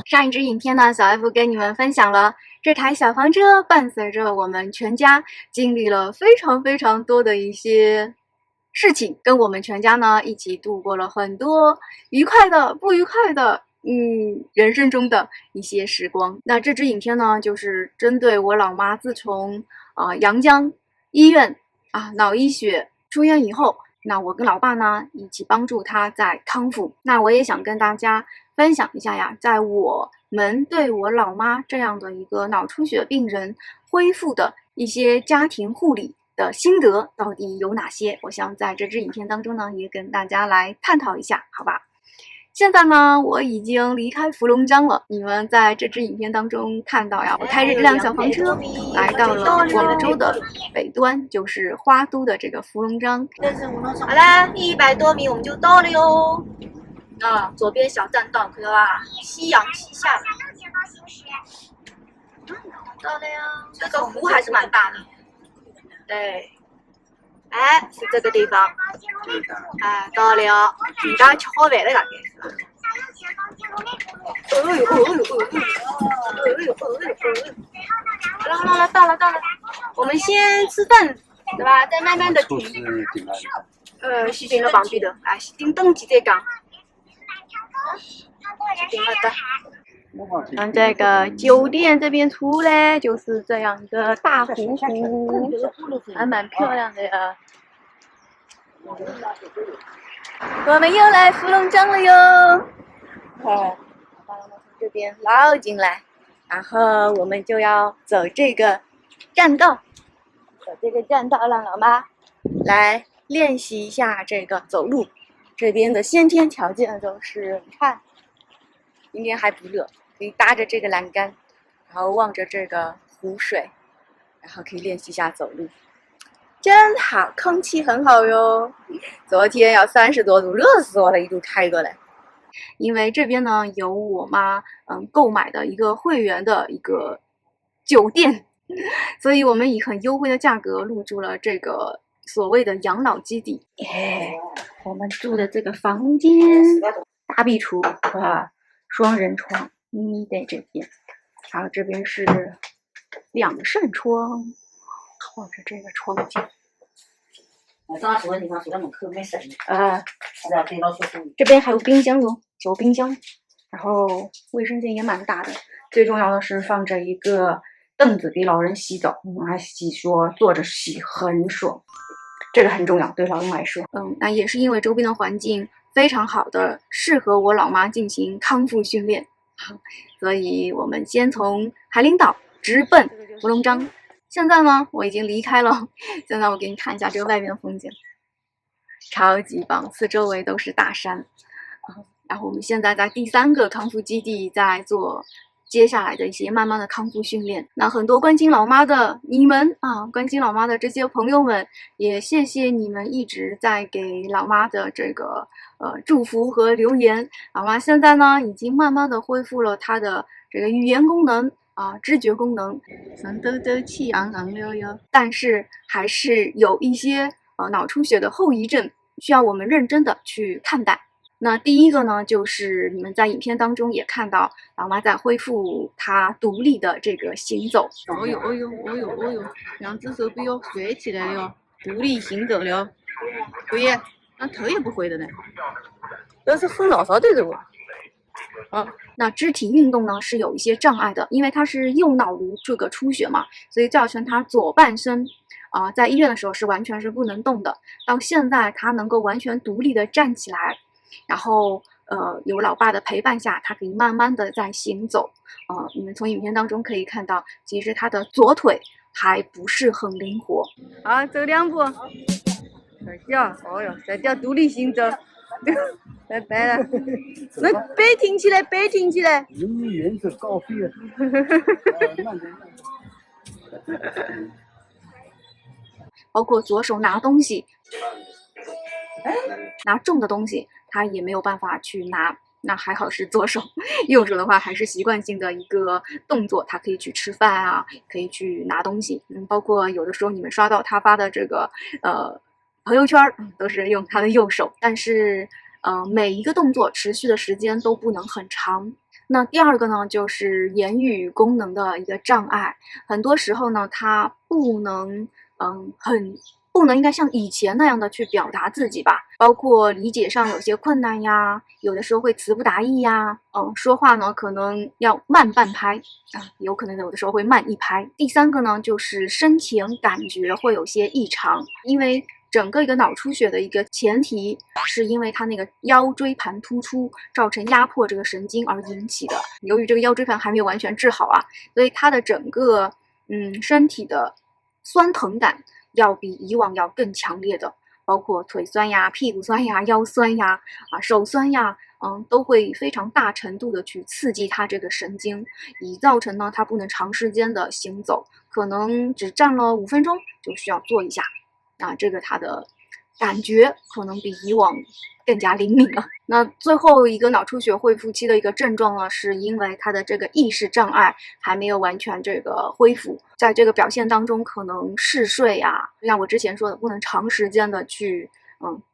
上一支影片呢，小 F 跟你们分享了这台小房车伴随着我们全家经历了非常多的一些事情，跟我们全家呢一起度过了很多愉快的、不愉快的，人生中的一些时光。那这支影片呢，就是针对我老妈自从阳江医院脑溢血出院以后，那我跟老爸呢一起帮助她在康复。那我也想跟大家分享一下呀，在我们对我老妈这样的一个脑出血病人恢复的一些家庭护理的心得到底有哪些？我想在这支影片当中呢，也跟大家来探讨一下，好吧？现在呢，我已经离开伏龙江了。你们在这支影片当中看到呀，我开着这辆小房车来到了广州的北端，就是花都的这个伏龙江。好啦，100多米我们就到了哟。左边小栈道，看到吧？夕阳西下了。到了呀，这个湖还是蛮大的。对，哎，是这个地方。哎，到了，人家吃好饭了，大概是吧？好了，到了，我们先吃饭，对吧？再慢慢的停。西顶了旁边的，西顶登记再讲。行了的。从这个酒店这边出来，就是这样一个大湖，还蛮漂亮的呀。我们又来伏龙江了哟！把我们从这边捞进来，然后我们就要走这个栈道，让老妈来练习一下这个走路。这边的先天条件都是，你看，今天还不热，可以搭着这个栏杆，然后望着这个湖水，然后可以练习一下走路。真好，空气很好哟。昨天要30多度，热死我了，一路开过来。因为这边呢有我妈购买的一个会员的一个酒店，所以我们以很优惠的价格入住了这个所谓的养老基地。我们住的这个房间大壁橱双人床，咪咪在这边，然后这边是2扇窗。望着这个窗景，这边还有冰箱哟，小冰箱，然后卫生间也蛮大的。最重要的是放着一个凳子给老人洗澡，还洗说坐着洗很爽，这个很重要，对老人来说。那也是因为周边的环境非常好的，适合我老妈进行康复训练，所以我们先从海陵岛直奔伏龙江。现在呢，我已经离开了。现在我给你看一下这个外面的风景，超级棒，四周围都是大山。然后我们现在在第3个康复基地，在做接下来的一些慢慢的康复训练。那很多关心老妈的你们关心老妈的这些朋友们，也谢谢你们一直在给老妈的这个祝福和留言。老妈现在呢，已经慢慢的恢复了她的这个语言功能。知觉功能，神抖抖气昂昂溜哟，但是还是有一些脑出血的后遗症，需要我们认真的去看待。那第一个呢，就是你们在影片当中也看到，老妈在恢复她独立的这个行走。哦哟，2只手臂哟甩起来了哟，独立行走了哟。对呀，那头也不回的呢，这是后脑勺对着我。那肢体运动呢是有一些障碍的，因为它是右脑颅这个出血嘛，所以造成他左半身在医院的时候是完全是不能动的。到现在他能够完全独立的站起来，然后有老爸的陪伴下，他可以慢慢的在行走。你们从影片当中可以看到，其实他的左腿还不是很灵活。好，走2步，甩掉，哦哟，甩掉，独立行走。拜拜了，那背挺起来，人是高飞了。包括左手拿东西，拿重的东西，他也没有办法去拿。那还好是左手，右手的话还是习惯性的一个动作，他可以去吃饭可以去拿东西。包括有的时候你们刷到他发的这个朋友圈，都是用他的右手，但是每一个动作持续的时间都不能很长。那第二个呢，就是言语功能的一个障碍，很多时候呢，他不能应该像以前那样的去表达自己吧，包括理解上有些困难呀，有的时候会词不达意呀，说话呢可能要慢半拍啊，有可能有的时候会慢一拍。第三个呢，就是深浅感觉会有些异常，因为整个一个脑出血的一个前提是因为它那个腰椎盘突出造成压迫这个神经而引起的。由于这个腰椎盘还没有完全治好啊，所以它的整个身体的酸疼感要比以往要更强烈的，包括腿酸呀、屁股酸呀、腰酸呀、手酸呀，都会非常大程度的去刺激它这个神经，以造成呢它不能长时间的行走，可能只站了5分钟就需要坐一下。这个它的感觉可能比以往更加灵敏了。那最后一个脑出血恢复期的一个症状呢，是因为它的这个意识障碍还没有完全这个恢复，在这个表现当中可能嗜睡啊，就像我之前说的，不能长时间的去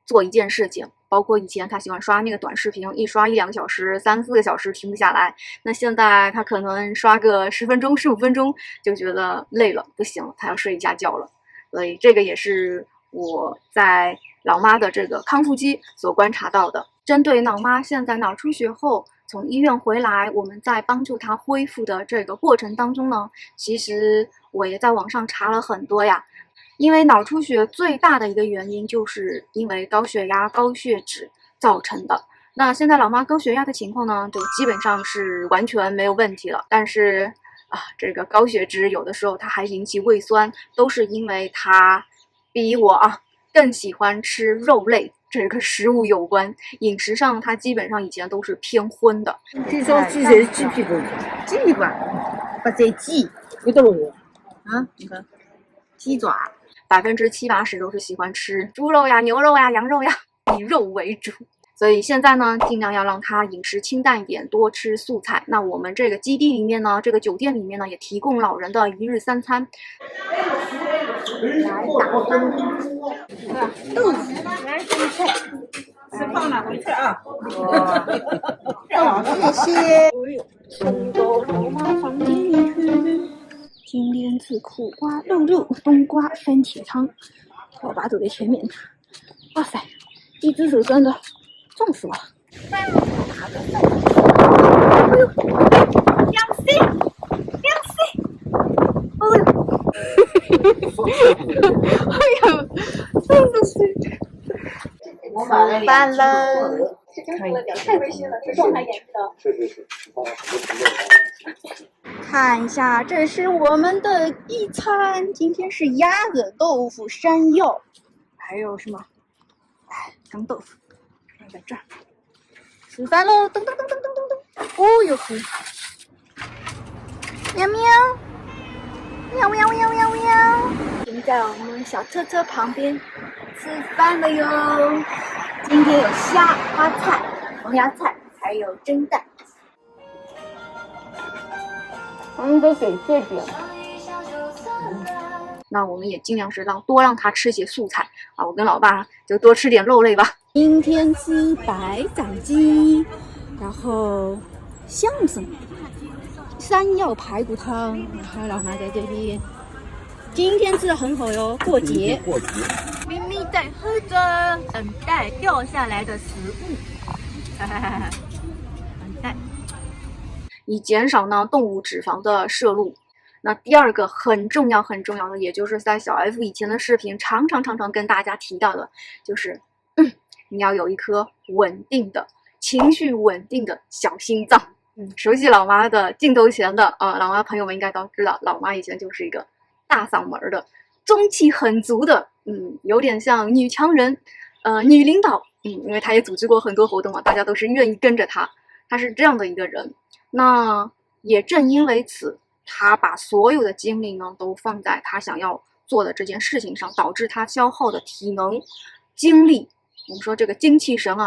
做一件事情。包括以前他喜欢刷那个短视频，一刷1-2个小时、3-4个小时停不下来。那现在他可能刷个10分钟、15分钟就觉得累了，不行，他要睡一下觉了。所以这个也是我在老妈的这个康复期所观察到的。针对老妈现在脑出血后从医院回来，我们在帮助她恢复的这个过程当中呢，其实我也在网上查了很多呀。因为脑出血最大的一个原因就是因为高血压、高血脂造成的。那现在老妈高血压的情况呢，就基本上是完全没有问题了。但是这个高血脂有的时候它还引起胃酸，都是因为它比我更喜欢吃肉类这个食物有关。饮食上它基本上以前都是偏荤的。最早鸡才是鸡屁股，鸡屁股啊，不在鸡，有的有。你看，鸡爪70%-80%都是喜欢吃猪肉呀、牛肉呀、羊肉呀，以肉为主。所以现在呢，尽量要让他饮食清淡一点，多吃素菜。那我们这个基地里面呢，这个酒店里面呢，也提供老人的1日3餐。来打分，豆腐，来蔬菜，吃胖了回去啊。谢谢。送到老妈房间里去。金莲子、苦瓜、肉肉、冬瓜、番茄汤，我爸走在前面。哇塞，一只手酸的。重死我了！哎呦，2C，哎呦，真的是，我把那饭了，太微醺了，是状态演示的。是。看一下，这是我们的一餐，今天是鸭子、豆腐、山药，还有什么？干豆腐。在这儿吃饭喽！噔噔噔噔噔噔噔！哦呦呵！喵喵喵喵喵喵喵！停在我们小车车旁边吃饭了哟。今天有虾、花菜、黄芽菜，还有蒸蛋。都给这点。那我们也尽量是多让他吃些素菜我跟老爸就多吃点肉类吧。今天吃白斩鸡，然后香椿、山药排骨汤，还有老妈在这边。今天吃的很好哟，过节。咪咪在喝着，等待掉下来的食物。等待，以减少呢动物脂肪的摄入。那第二个很重要的，也就是在小 F 以前的视频常常跟大家提到的，就是你要有一颗稳定的、情绪稳定的小心脏。熟悉老妈的镜头前的老妈朋友们应该都知道，老妈以前就是一个大嗓门的、中气很足的，有点像女强人，女领导，因为她也组织过很多活动大家都是愿意跟着她，她是这样的一个人。那也正因为此，她把所有的精力呢都放在她想要做的这件事情上，导致她消耗的体能、精力。我们说这个精气神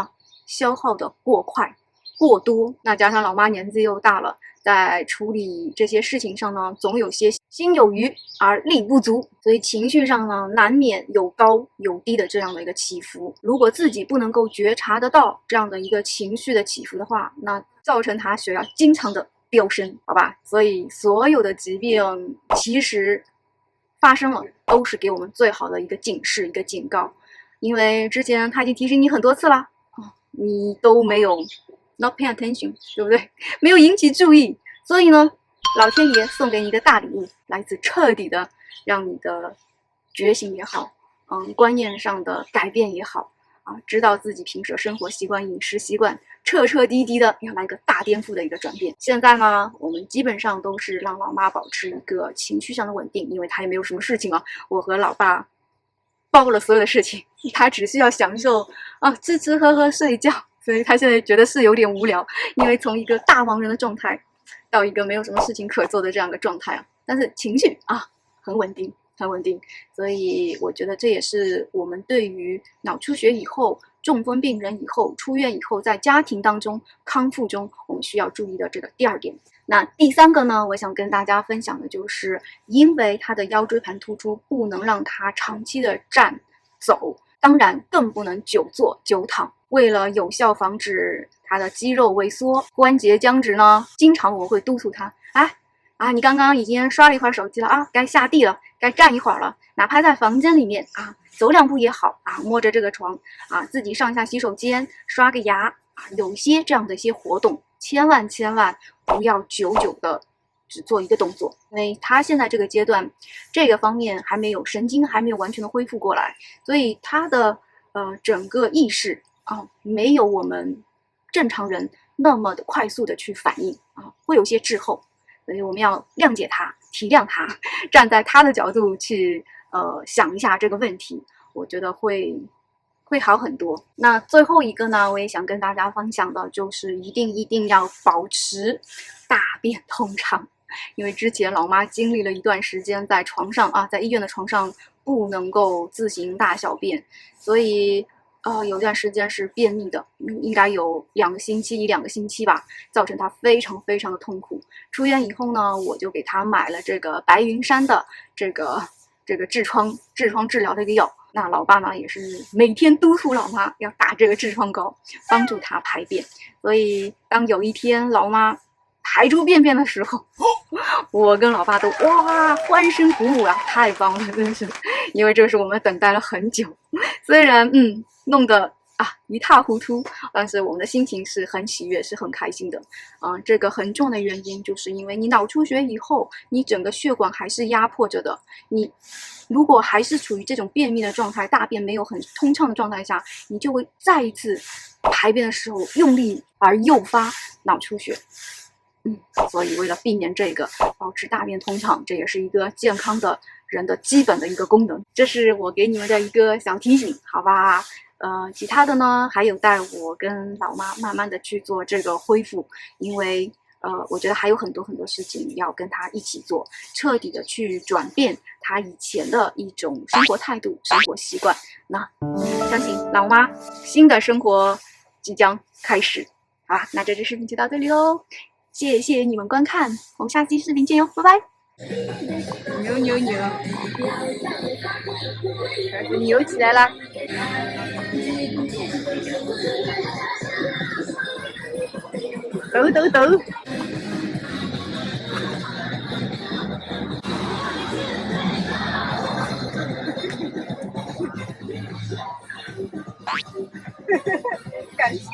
消耗的过快、过多，那加上老妈年纪又大了，在处理这些事情上呢，总有些心有余而力不足，所以情绪上呢，难免有高有低的这样的一个起伏。如果自己不能够觉察得到这样的一个情绪的起伏的话，那造成他血压经常的飙升，好吧？所以所有的疾病其实发生了，都是给我们最好的一个警示、一个警告。因为之前他已经提醒你很多次了，你都没有 not pay attention， 对不对？没有引起注意，所以呢，老天爷送给你一个大礼物，来自彻底的让你的觉醒也好，观念上的改变也好，知道自己平时的生活习惯、饮食习惯，彻彻底底的要来个大颠覆的一个转变。现在呢，我们基本上都是让老妈保持一个情绪上的稳定，因为她也没有什么事情啊，我和老爸包了所有的事情，他只需要享受吃吃喝喝睡觉，所以他现在觉得是有点无聊，因为从一个大忙人的状态到一个没有什么事情可做的这样一个状态但是情绪很稳定，很稳定，所以我觉得这也是我们对于脑出血以后、中风病人以后出院以后，在家庭当中康复中，我们需要注意的这个第2点。那第3个呢，我想跟大家分享的就是，因为他的腰椎盘突出，不能让他长期的站走，当然更不能久坐久躺。为了有效防止他的肌肉萎缩、关节僵直呢，经常我会督促他，你刚刚已经刷了一会儿手机了该下地了，该站一会儿了，哪怕在房间里面走2步也好摸着这个床自己上下洗手间、刷个牙有些这样的一些活动，千万不要久久的只做一个动作，因为他现在这个阶段，这个方面还没有神经还没有完全的恢复过来，所以他的整个意识没有我们正常人那么的快速的去反应会有些滞后，所以我们要谅解他、体谅他，站在他的角度去想一下这个问题，我觉得会好很多。那最后一个呢，我也想跟大家分享的就是一定要保持大便通畅，因为之前老妈经历了一段时间在床上在医院的床上不能够自行大小便，所以有段时间是便秘的，应该有1-2个星期吧，造成他非常的痛苦。出院以后呢，我就给他买了这个白云山的这个痔疮治疗的一个药。那老爸呢也是每天督促老妈要打这个痔疮膏，帮助她排便。所以当有一天老妈排出便便的时候，我跟老爸都欢声鼓舞太棒了，真是，因为这是我们等待了很久，虽然弄得一塌糊涂，但是我们的心情是很喜悦，是很开心的。这个很重要的原因就是因为你脑出血以后，你整个血管还是压迫着的，你如果还是处于这种便秘的状态，大便没有很通畅的状态下，你就会再一次排便的时候用力而诱发脑出血。所以为了避免这个，保持大便通畅，这也是一个健康的人的基本的一个功能。这是我给你们的一个小提醒，好吧？其他的呢，还有待我跟老妈慢慢的去做这个恢复，因为我觉得还有很多事情要跟他一起做，彻底的去转变他以前的一种生活态度、生活习惯。那相信老妈新的生活即将开始。好吧，那这支视频就到这里喽，谢谢你们观看，我们下期视频见哟，拜拜。扭，开始扭起来啦！抖。感谢。